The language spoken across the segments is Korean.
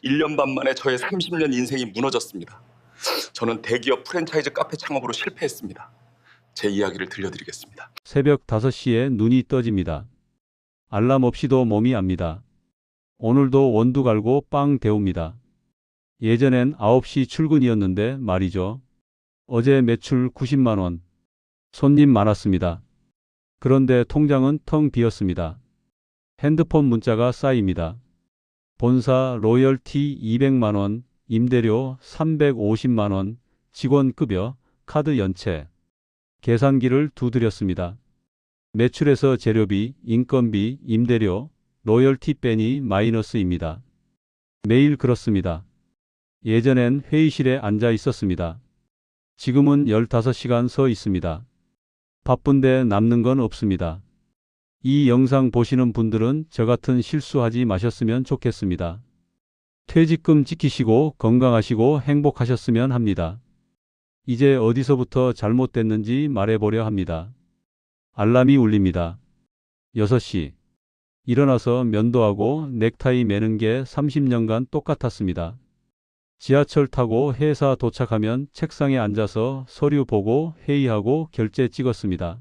1년 반 만에 저의 30년 인생이 무너졌습니다. 저는 대기업 프랜차이즈 카페 창업으로 실패했습니다. 제 이야기를 들려드리겠습니다. 새벽 5시에 눈이 떠집니다. 알람 없이도 몸이 압니다. 오늘도 원두 갈고 빵 데웁니다. 예전엔 9시 출근이었는데 말이죠. 어제 매출 90만 원. 손님 많았습니다. 그런데 통장은 텅 비었습니다. 핸드폰 문자가 쌓입니다. 본사 로열티 200만 원, 임대료 350만 원, 직원 급여, 카드 연체. 계산기를 두드렸습니다. 매출에서 재료비, 인건비, 임대료, 로열티 빼니 마이너스입니다. 매일 그렇습니다. 예전엔 회의실에 앉아 있었습니다. 지금은 15시간 서 있습니다. 바쁜데 남는 건 없습니다. 이 영상 보시는 분들은 저 같은 실수하지 마셨으면 좋겠습니다. 퇴직금 지키시고 건강하시고 행복하셨으면 합니다. 이제 어디서부터 잘못됐는지 말해보려 합니다. 알람이 울립니다. 6시. 일어나서 면도하고 넥타이 매는 게 30년간 똑같았습니다. 지하철 타고 회사 도착하면 책상에 앉아서 서류 보고 회의하고 결제 찍었습니다.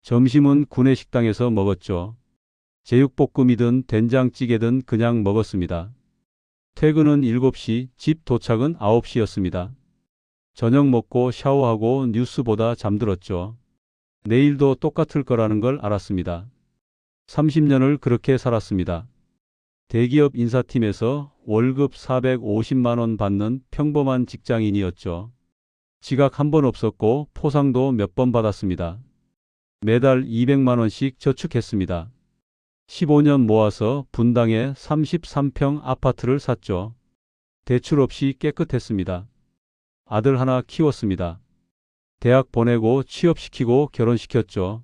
점심은 구내식당에서 먹었죠. 제육볶음이든 된장찌개든 그냥 먹었습니다. 퇴근은 7시, 집 도착은 9시였습니다. 저녁 먹고 샤워하고 뉴스 보다 잠들었죠. 내일도 똑같을 거라는 걸 알았습니다. 30년을 그렇게 살았습니다. 대기업 인사팀에서 월급 450만 원 받는 평범한 직장인이었죠. 지각 한 번 없었고 포상도 몇 번 받았습니다. 매달 200만 원씩 저축했습니다. 15년 모아서 분당에 33평 아파트를 샀죠. 대출 없이 깨끗했습니다. 아들 하나 키웠습니다. 대학 보내고 취업시키고 결혼시켰죠.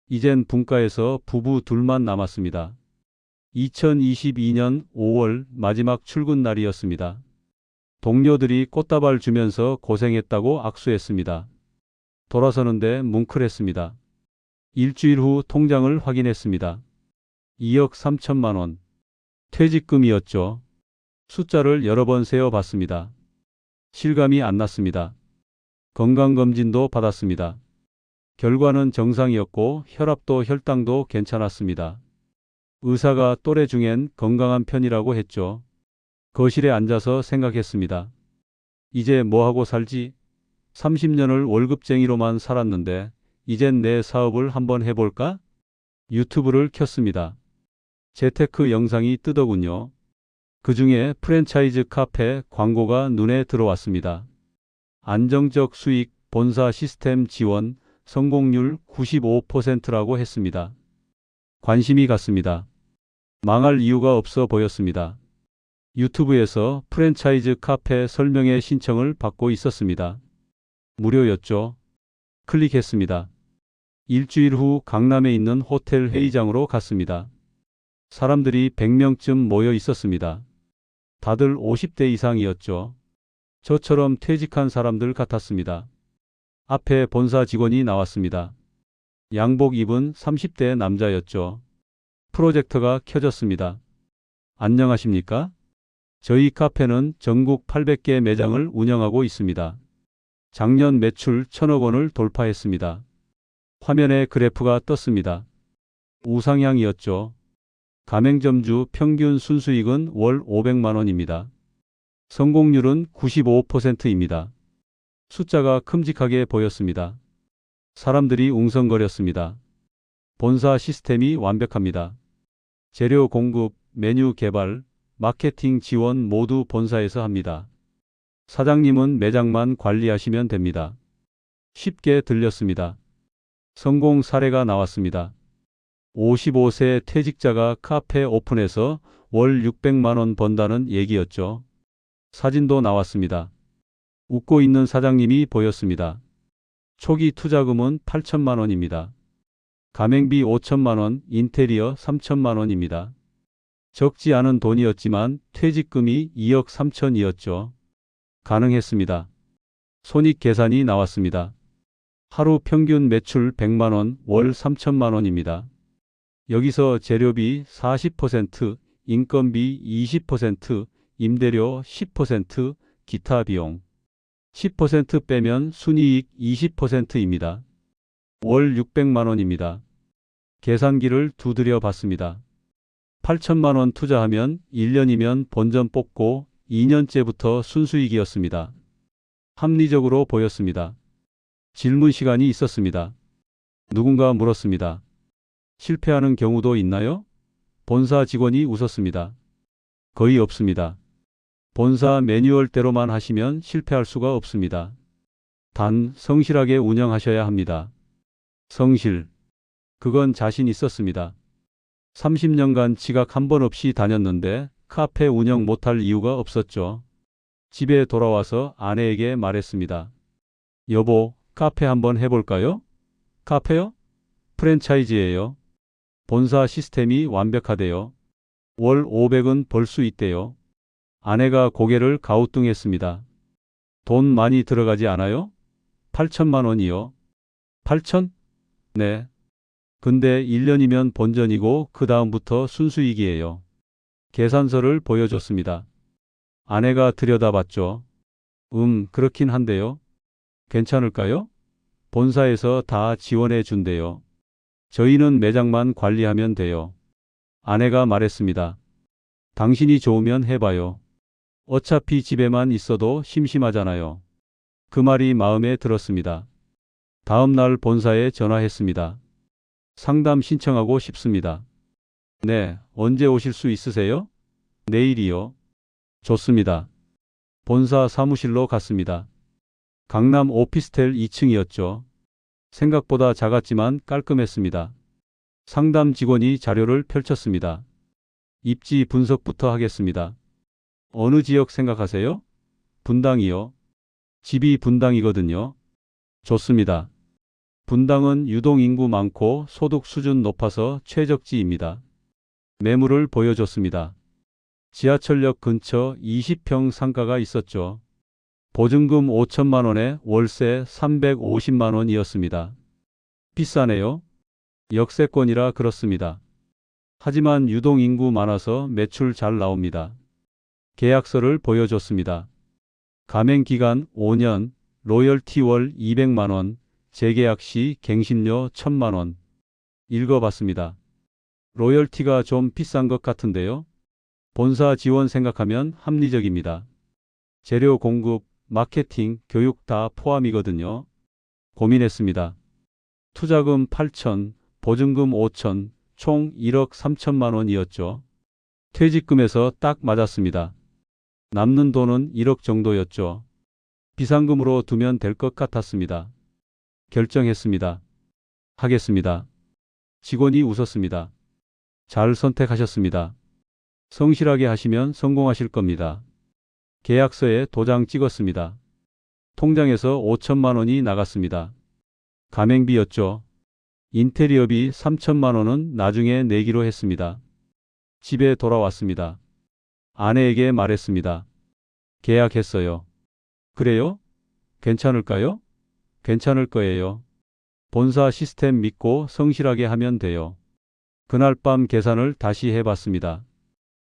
이젠 분가에서 부부 둘만 남았습니다. 2022년 5월 마지막 출근 날이었습니다. 동료들이 꽃다발 주면서 고생했다고 악수했습니다. 돌아서는데 뭉클했습니다. 일주일 후 통장을 확인했습니다. 2억 3천만 원. 퇴직금이었죠. 숫자를 여러 번 세어봤습니다. 실감이 안 났습니다. 건강검진도 받았습니다. 결과는 정상이었고 혈압도 혈당도 괜찮았습니다. 의사가 또래 중엔 건강한 편이라고 했죠. 거실에 앉아서 생각했습니다. 이제 뭐하고 살지? 30년을 월급쟁이로만 살았는데 이젠 내 사업을 한번 해볼까? 유튜브를 켰습니다. 재테크 영상이 뜨더군요. 그 중에 프랜차이즈 카페 광고가 눈에 들어왔습니다. 안정적 수익, 본사 시스템 지원, 성공률 95%라고 했습니다. 관심이 갔습니다. 망할 이유가 없어 보였습니다. 유튜브에서 프랜차이즈 카페 설명회 신청을 받고 있었습니다. 무료였죠. 클릭했습니다. 일주일 후 강남에 있는 호텔 회의장으로 갔습니다. 사람들이 100명쯤 모여 있었습니다. 다들 50대 이상이었죠. 저처럼 퇴직한 사람들 같았습니다. 앞에 본사 직원이 나왔습니다. 양복 입은 30대 남자였죠. 프로젝터가 켜졌습니다. 안녕하십니까? 저희 카페는 전국 800개 매장을 운영하고 있습니다. 작년 매출 1,000억 원을 돌파했습니다. 화면에 그래프가 떴습니다. 우상향이었죠. 가맹점주 평균 순수익은 월 500만 원입니다. 성공률은 95%입니다. 숫자가 큼직하게 보였습니다. 사람들이 웅성거렸습니다. 본사 시스템이 완벽합니다. 재료 공급, 메뉴 개발, 마케팅 지원 모두 본사에서 합니다. 사장님은 매장만 관리하시면 됩니다. 쉽게 들렸습니다. 성공 사례가 나왔습니다. 55세 퇴직자가 카페 오픈해서 월 600만 원 번다는 얘기였죠. 사진도 나왔습니다. 웃고 있는 사장님이 보였습니다. 초기 투자금은 8천만 원입니다. 가맹비 5천만 원, 인테리어 3천만 원입니다. 적지 않은 돈이었지만 퇴직금이 2억 3천이었죠. 가능했습니다. 손익 계산이 나왔습니다. 하루 평균 매출 100만 원, 월 3천만 원입니다. 여기서 재료비 40%, 인건비 20%, 임대료 10%, 기타 비용 10% 빼면 순이익 20%입니다. 월 600만 원입니다. 계산기를 두드려 봤습니다. 8천만 원 투자하면 1년이면 본전 뽑고 2년째부터 순수익이었습니다. 합리적으로 보였습니다. 질문 시간이 있었습니다. 누군가 물었습니다. 실패하는 경우도 있나요? 본사 직원이 웃었습니다. 거의 없습니다. 본사 매뉴얼대로만 하시면 실패할 수가 없습니다. 단 성실하게 운영하셔야 합니다. 성실. 그건 자신 있었습니다. 30년간 지각 한 번 없이 다녔는데 카페 운영 못할 이유가 없었죠. 집에 돌아와서 아내에게 말했습니다. 여보, 카페 한번 해볼까요? 카페요? 프랜차이즈예요. 본사 시스템이 완벽하대요. 월 500은 벌 수 있대요. 아내가 고개를 가우뚱했습니다. 돈 많이 들어가지 않아요? 8천만 원이요. 8천? 네. 근데 1년이면 본전이고 그 다음부터 순수익이에요. 계산서를 보여줬습니다. 아내가 들여다봤죠. 그렇긴 한데요. 괜찮을까요? 본사에서 다 지원해 준대요. 저희는 매장만 관리하면 돼요. 아내가 말했습니다. 당신이 좋으면 해봐요. 어차피 집에만 있어도 심심하잖아요. 그 말이 마음에 들었습니다. 다음 날 본사에 전화했습니다. 상담 신청하고 싶습니다. 네, 언제 오실 수 있으세요? 내일이요. 좋습니다. 본사 사무실로 갔습니다. 강남 오피스텔 2층이었죠. 생각보다 작았지만 깔끔했습니다. 상담 직원이 자료를 펼쳤습니다. 입지 분석부터 하겠습니다. 어느 지역 생각하세요? 분당이요. 집이 분당이거든요. 좋습니다. 분당은 유동인구 많고 소득 수준 높아서 최적지입니다. 매물을 보여줬습니다. 지하철역 근처 20평 상가가 있었죠. 보증금 5천만 원에 월세 350만 원이었습니다. 비싸네요. 역세권이라 그렇습니다. 하지만 유동인구 많아서 매출 잘 나옵니다. 계약서를 보여줬습니다. 가맹기간 5년, 로열티 월 200만 원, 재계약 시 갱신료 1,000만 원. 읽어봤습니다. 로열티가 좀 비싼 것 같은데요. 본사 지원 생각하면 합리적입니다. 재료 공급, 마케팅, 교육 다 포함이거든요. 고민했습니다. 투자금 8천, 보증금 5천, 총 1억 3천만 원이었죠. 퇴직금에서 딱 맞았습니다. 남는 돈은 1억 정도였죠. 비상금으로 두면 될 것 같았습니다. 결정했습니다. 하겠습니다. 직원이 웃었습니다. 잘 선택하셨습니다. 성실하게 하시면 성공하실 겁니다. 계약서에 도장 찍었습니다. 통장에서 5천만 원이 나갔습니다. 가맹비였죠. 인테리어비 3천만 원은 나중에 내기로 했습니다. 집에 돌아왔습니다. 아내에게 말했습니다. 계약했어요. 그래요? 괜찮을까요? 괜찮을 거예요. 본사 시스템 믿고 성실하게 하면 돼요. 그날 밤 계산을 다시 해봤습니다.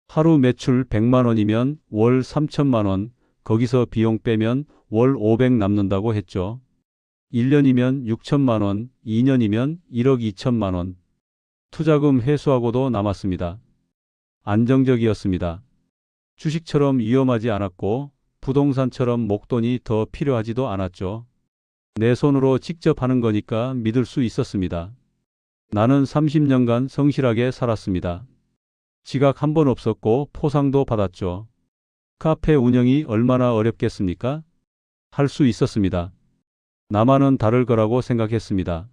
하루 매출 100만 원이면 월 3천만 원, 거기서 비용 빼면 월 500 남는다고 했죠. 1년이면 6천만 원, 2년이면 1억 2천만 원. 투자금 회수하고도 남았습니다. 안정적이었습니다. 주식처럼 위험하지 않았고 부동산처럼 목돈이 더 필요하지도 않았죠. 내 손으로 직접 하는 거니까 믿을 수 있었습니다. 나는 30년간 성실하게 살았습니다. 지각 한 번 없었고 포상도 받았죠. 카페 운영이 얼마나 어렵겠습니까? 할 수 있었습니다. 나만은 다를 거라고 생각했습니다.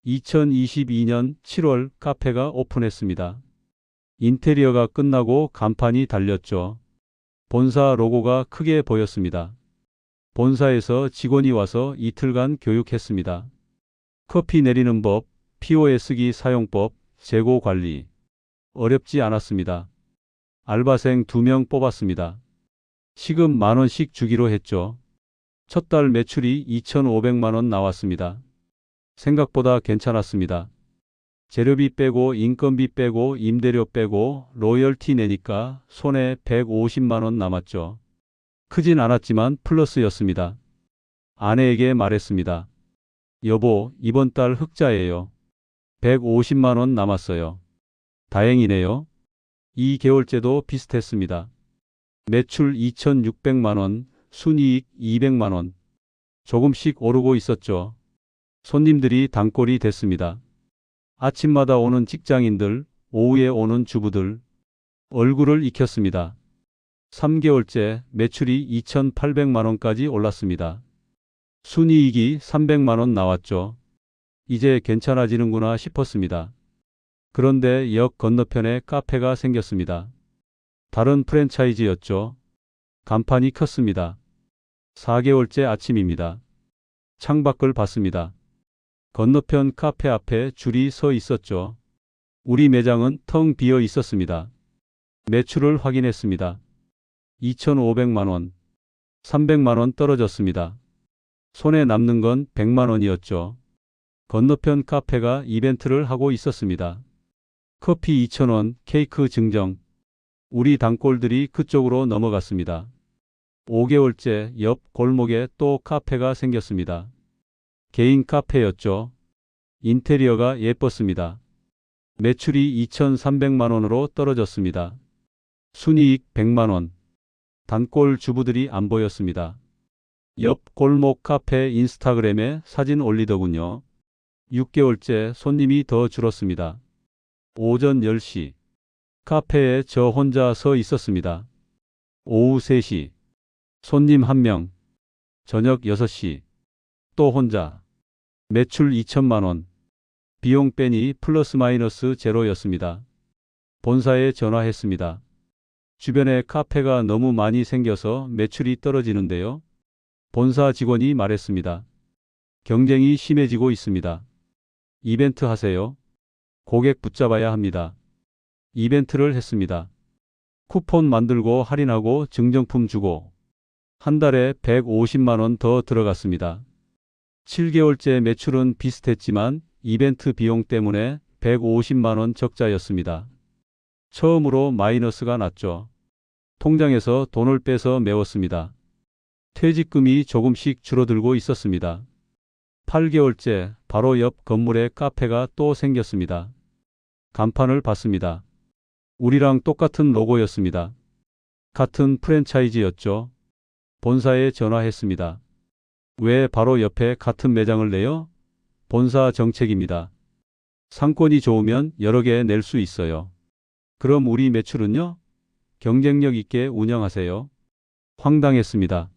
2022년 7월 카페가 오픈했습니다. 인테리어가 끝나고 간판이 달렸죠. 본사 로고가 크게 보였습니다. 본사에서 직원이 와서 이틀간 교육했습니다. 커피 내리는 법, POS기 사용법, 재고 관리. 어렵지 않았습니다. 알바생 2명 뽑았습니다. 시급 10,000원씩 주기로 했죠. 첫 달 매출이 2,500만 원 나왔습니다. 생각보다 괜찮았습니다. 재료비 빼고 인건비 빼고 임대료 빼고 로열티 내니까 손에 150만 원 남았죠. 크진 않았지만 플러스였습니다. 아내에게 말했습니다. 여보, 이번 달 흑자예요. 150만 원 남았어요. 다행이네요. 2개월째도 비슷했습니다. 매출 2,600만 원, 순이익 200만 원. 조금씩 오르고 있었죠. 손님들이 단골이 됐습니다. 아침마다 오는 직장인들, 오후에 오는 주부들. 얼굴을 익혔습니다. 3개월째 매출이 2,800만 원까지 올랐습니다. 순이익이 300만 원 나왔죠. 이제 괜찮아지는구나 싶었습니다. 그런데 역 건너편에 카페가 생겼습니다. 다른 프랜차이즈였죠. 간판이 컸습니다. 4개월째 아침입니다. 창밖을 봤습니다. 건너편 카페 앞에 줄이 서 있었죠. 우리 매장은 텅 비어 있었습니다. 매출을 확인했습니다. 2,500만 원, 300만 원 떨어졌습니다. 손에 남는 건 100만 원이었죠. 건너편 카페가 이벤트를 하고 있었습니다. 커피 2,000원, 케이크 증정. 우리 단골들이 그쪽으로 넘어갔습니다. 5개월째 옆 골목에 또 카페가 생겼습니다. 개인 카페였죠. 인테리어가 예뻤습니다. 매출이 2,300만 원으로 떨어졌습니다. 순이익 100만 원. 단골 주부들이 안 보였습니다. 옆 골목 카페 인스타그램에 사진 올리더군요. 6개월째 손님이 더 줄었습니다. 오전 10시. 카페에 저 혼자 서 있었습니다. 오후 3시. 손님 1명. 저녁 6시. 또 혼자. 매출 2천만 원. 비용 빼니 플러스 마이너스 제로였습니다. 본사에 전화했습니다. 주변에 카페가 너무 많이 생겨서 매출이 떨어지는데요. 본사 직원이 말했습니다. 경쟁이 심해지고 있습니다. 이벤트 하세요. 고객 붙잡아야 합니다. 이벤트를 했습니다. 쿠폰 만들고 할인하고 증정품 주고 한 달에 150만 원 더 들어갔습니다. 7개월째 매출은 비슷했지만 이벤트 비용 때문에 150만 원 적자였습니다. 처음으로 마이너스가 났죠. 통장에서 돈을 빼서 메웠습니다. 퇴직금이 조금씩 줄어들고 있었습니다. 8개월째 바로 옆 건물에 카페가 또 생겼습니다. 간판을 봤습니다. 우리랑 똑같은 로고였습니다. 같은 프랜차이즈였죠. 본사에 전화했습니다. 왜 바로 옆에 같은 매장을 내요? 본사 정책입니다. 상권이 좋으면 여러 개 낼 수 있어요. 그럼 우리 매출은요? 경쟁력 있게 운영하세요. 황당했습니다.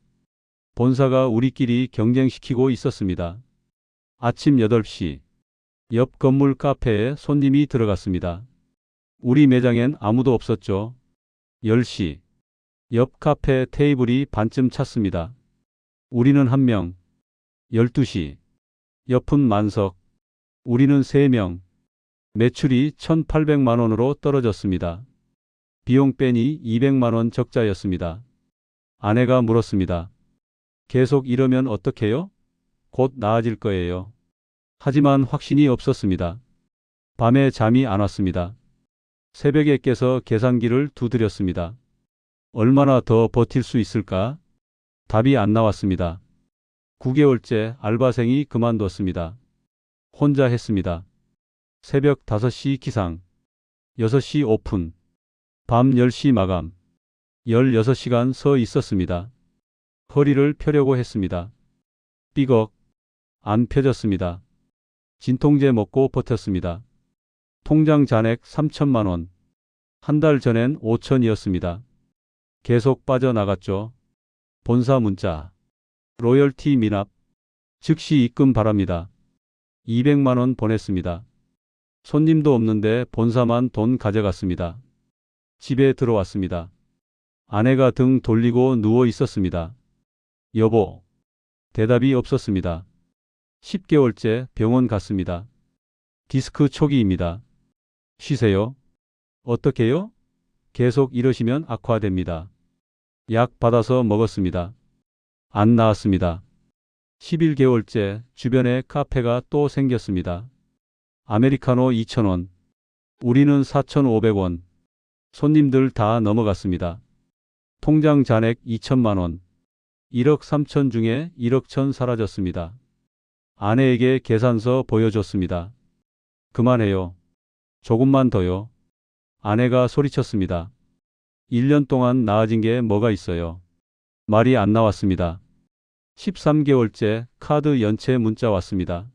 본사가 우리끼리 경쟁시키고 있었습니다. 아침 8시. 옆 건물 카페에 손님이 들어갔습니다. 우리 매장엔 아무도 없었죠. 10시. 옆 카페 테이블이 반쯤 찼습니다. 우리는 1명. 12시. 옆은 만석. 우리는 3명. 매출이 1,800만 원으로 떨어졌습니다. 비용 빼니 200만 원 적자였습니다. 아내가 물었습니다. 계속 이러면 어떡해요? 곧 나아질 거예요. 하지만 확신이 없었습니다. 밤에 잠이 안 왔습니다. 새벽에 깨서 계산기를 두드렸습니다. 얼마나 더 버틸 수 있을까? 답이 안 나왔습니다. 9개월째 알바생이 그만뒀습니다. 혼자 했습니다. 새벽 5시 기상, 6시 오픈, 밤 10시 마감, 16시간 서 있었습니다. 허리를 펴려고 했습니다. 삐걱, 안 펴졌습니다. 진통제 먹고 버텼습니다. 통장 잔액 3천만 원. 한 달 전엔 5천이었습니다. 계속 빠져나갔죠. 본사 문자. 로열티 미납. 즉시 입금 바랍니다. 200만 원 보냈습니다. 손님도 없는데 본사만 돈 가져갔습니다. 집에 들어왔습니다. 아내가 등 돌리고 누워 있었습니다. 여보. 대답이 없었습니다. 10개월째 병원 갔습니다. 디스크 초기입니다. 쉬세요. 어떻게요? 계속 이러시면 악화됩니다. 약 받아서 먹었습니다. 안 나았습니다. 11개월째 주변에 카페가 또 생겼습니다. 아메리카노 2,000원. 우리는 4,500원. 손님들 다 넘어갔습니다. 통장 잔액 2천만 원. 1억 3천 중에 1억 천 사라졌습니다. 아내에게 계산서 보여줬습니다. 그만해요. 조금만 더요. 아내가 소리쳤습니다. 1년 동안 나아진 게 뭐가 있어요? 말이 안 나왔습니다. 13개월째 카드 연체 문자 왔습니다.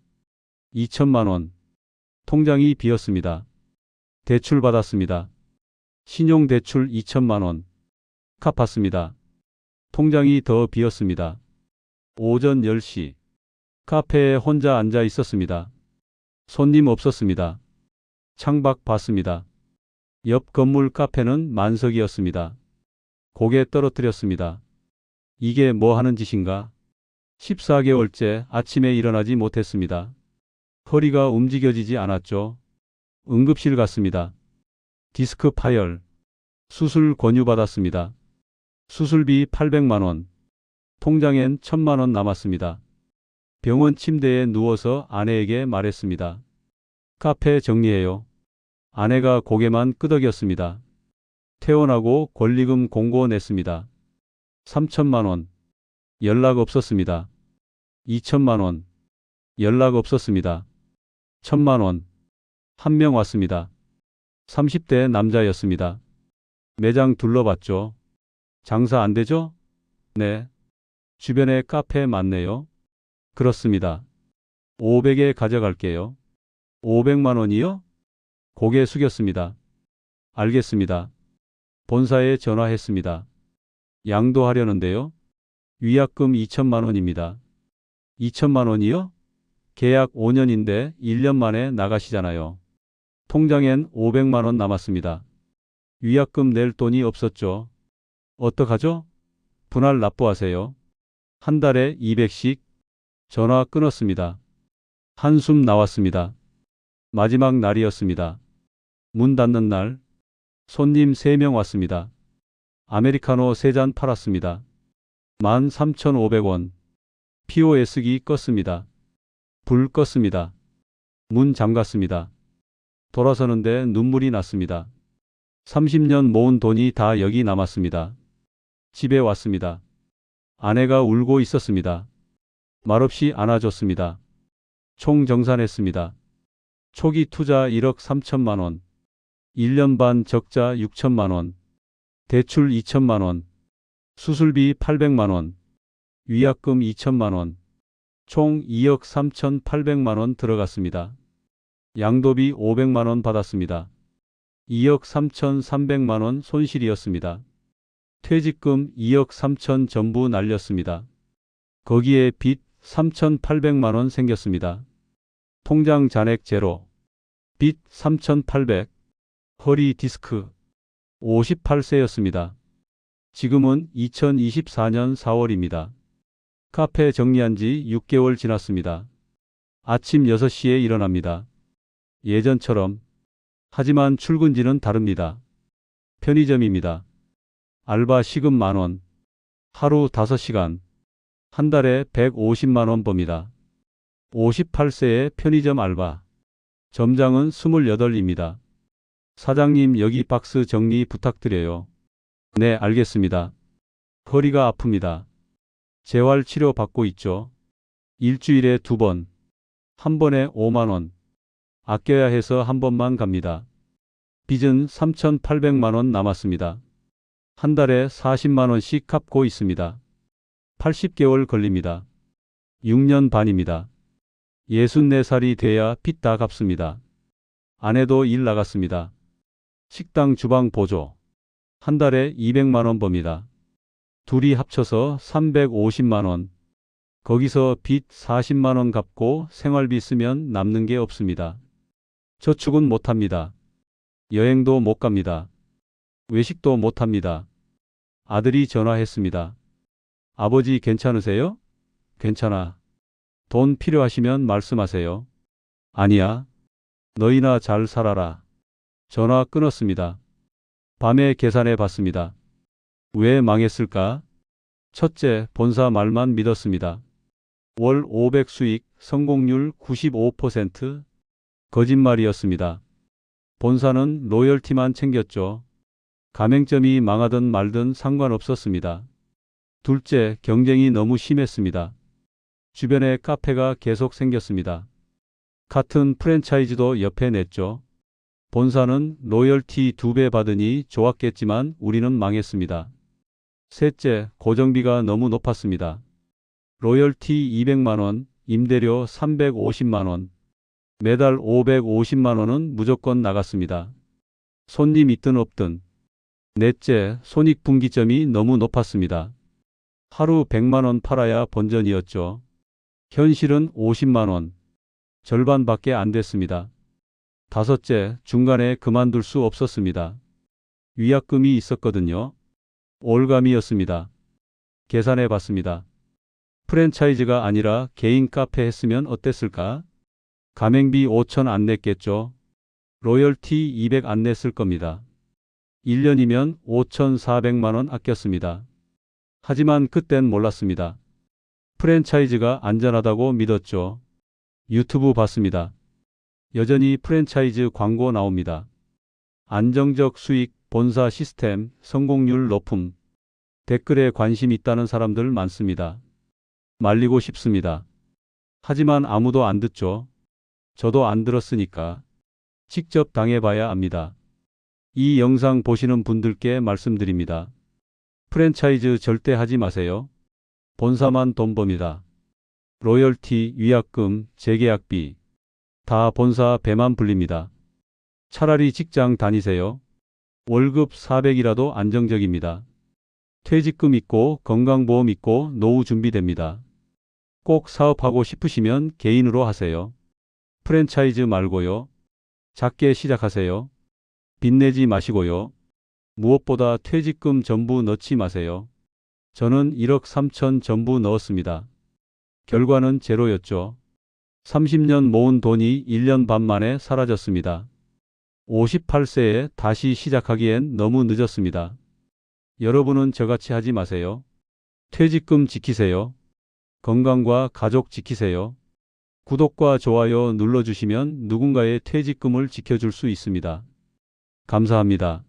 2천만 원. 통장이 비었습니다. 대출 받았습니다. 신용대출 2천만 원. 갚았습니다. 통장이 더 비었습니다. 오전 10시. 카페에 혼자 앉아 있었습니다. 손님 없었습니다. 창밖 봤습니다. 옆 건물 카페는 만석이었습니다. 고개 떨어뜨렸습니다. 이게 뭐 하는 짓인가? 14개월째 아침에 일어나지 못했습니다. 허리가 움직여지지 않았죠. 응급실 갔습니다. 디스크 파열. 수술 권유받았습니다. 수술비 800만 원. 통장엔 1,000만 원 남았습니다. 병원 침대에 누워서 아내에게 말했습니다. 카페 정리해요. 아내가 고개만 끄덕였습니다. 퇴원하고 권리금 공고 냈습니다. 3천만 원. 연락 없었습니다. 2천만 원. 연락 없었습니다. 1,000만 원. 한 명 왔습니다. 30대 남자였습니다. 매장 둘러봤죠. 장사 안 되죠? 네. 주변에 카페 많네요. 그렇습니다. 500에 가져갈게요. 500만 원이요? 고개 숙였습니다. 알겠습니다. 본사에 전화했습니다. 양도하려는데요. 위약금 2천만 원입니다. 2천만 원이요? 계약 5년인데 1년 만에 나가시잖아요. 통장엔 500만 원 남았습니다. 위약금 낼 돈이 없었죠. 어떡하죠? 분할 납부하세요. 한 달에 200씩. 전화 끊었습니다. 한숨 나왔습니다. 마지막 날이었습니다. 문 닫는 날. 손님 3명 왔습니다. 아메리카노 3잔 팔았습니다. 13,500원. POS기 껐습니다. 불 껐습니다. 문 잠갔습니다. 돌아서는데 눈물이 났습니다. 30년 모은 돈이 다 여기 남았습니다. 집에 왔습니다. 아내가 울고 있었습니다. 말없이 안아줬습니다. 총 정산했습니다. 초기 투자 1억 3천만 원. 1년 반 적자 6천만 원. 대출 2천만 원. 수술비 800만 원. 위약금 2천만 원. 총 2억 3,800만 원 들어갔습니다. 양도비 500만 원 받았습니다. 2억 3,300만 원 손실이었습니다. 퇴직금 2억 3천 전부 날렸습니다. 거기에 빚 3,800만 원 생겼습니다. 통장 잔액 제로. 빚 3,800. 허리 디스크. 58세였습니다. 지금은 2024년 4월입니다. 카페 정리한 지 6개월 지났습니다. 아침 6시에 일어납니다. 예전처럼. 하지만 출근지는 다릅니다. 편의점입니다. 알바 시급 10,000원. 하루 5시간. 한 달에 150만 원 법니다. 58세의 편의점 알바. 점장은 28입니다. 사장님 여기 박스 정리 부탁드려요. 네, 알겠습니다. 허리가 아픕니다. 재활 치료 받고 있죠. 일주일에 2번. 한 번에 5만 원. 아껴야 해서 한 번만 갑니다. 빚은 3,800만 원 남았습니다. 한 달에 40만 원씩 갚고 있습니다. 80개월 걸립니다. 6년 반입니다. 64살이 돼야 빚 다 갚습니다. 아내도 일 나갔습니다. 식당 주방 보조. 한 달에 200만 원 법니다. 둘이 합쳐서 350만 원. 거기서 빚 40만 원 갚고 생활비 쓰면 남는 게 없습니다. 저축은 못합니다. 여행도 못 갑니다. 외식도 못합니다. 아들이 전화했습니다. 아버지 괜찮으세요? 괜찮아. 돈 필요하시면 말씀하세요. 아니야. 너희나 잘 살아라. 전화 끊었습니다. 밤에 계산해 봤습니다. 왜 망했을까? 첫째, 본사 말만 믿었습니다. 월 500 수익, 성공률 95%. 거짓말이었습니다. 본사는 로열티만 챙겼죠. 가맹점이 망하든 말든 상관없었습니다. 둘째, 경쟁이 너무 심했습니다. 주변에 카페가 계속 생겼습니다. 같은 프랜차이즈도 옆에 냈죠. 본사는 로열티 2배 받으니 좋았겠지만 우리는 망했습니다. 셋째, 고정비가 너무 높았습니다. 로열티 200만 원, 임대료 350만 원, 매달 550만 원은 무조건 나갔습니다. 손님 있든 없든. 넷째, 손익분기점이 너무 높았습니다. 하루 100만 원 팔아야 본전이었죠. 현실은 50만 원, 절반밖에 안 됐습니다. 다섯째, 중간에 그만둘 수 없었습니다. 위약금이 있었거든요. 올감이었습니다. 계산해 봤습니다. 프랜차이즈가 아니라 개인 카페 했으면 어땠을까? 가맹비 5천 안 냈겠죠. 로열티 200 안 냈을 겁니다. 1년이면 5,400만 원 아꼈습니다. 하지만 그땐 몰랐습니다. 프랜차이즈가 안전하다고 믿었죠. 유튜브 봤습니다. 여전히 프랜차이즈 광고 나옵니다. 안정적 수익, 본사 시스템, 성공률 높음. 댓글에 관심 있다는 사람들 많습니다. 말리고 싶습니다. 하지만 아무도 안 듣죠. 저도 안 들었으니까. 직접 당해봐야 압니다. 이 영상 보시는 분들께 말씀드립니다. 프랜차이즈 절대 하지 마세요. 본사만 돈 법니다. 로열티, 위약금, 재계약비 다 본사 배만 불립니다. 차라리 직장 다니세요. 월급 400이라도 안정적입니다. 퇴직금 있고 건강보험 있고 노후 준비됩니다. 꼭 사업하고 싶으시면 개인으로 하세요. 프랜차이즈 말고요. 작게 시작하세요. 빚내지 마시고요. 무엇보다 퇴직금 전부 넣지 마세요. 저는 1억 3천 전부 넣었습니다. 결과는 제로였죠. 30년 모은 돈이 1년 반 만에 사라졌습니다. 58세에 다시 시작하기엔 너무 늦었습니다. 여러분은 저같이 하지 마세요. 퇴직금 지키세요. 건강과 가족 지키세요. 구독과 좋아요 눌러주시면 누군가의 퇴직금을 지켜줄 수 있습니다. 감사합니다.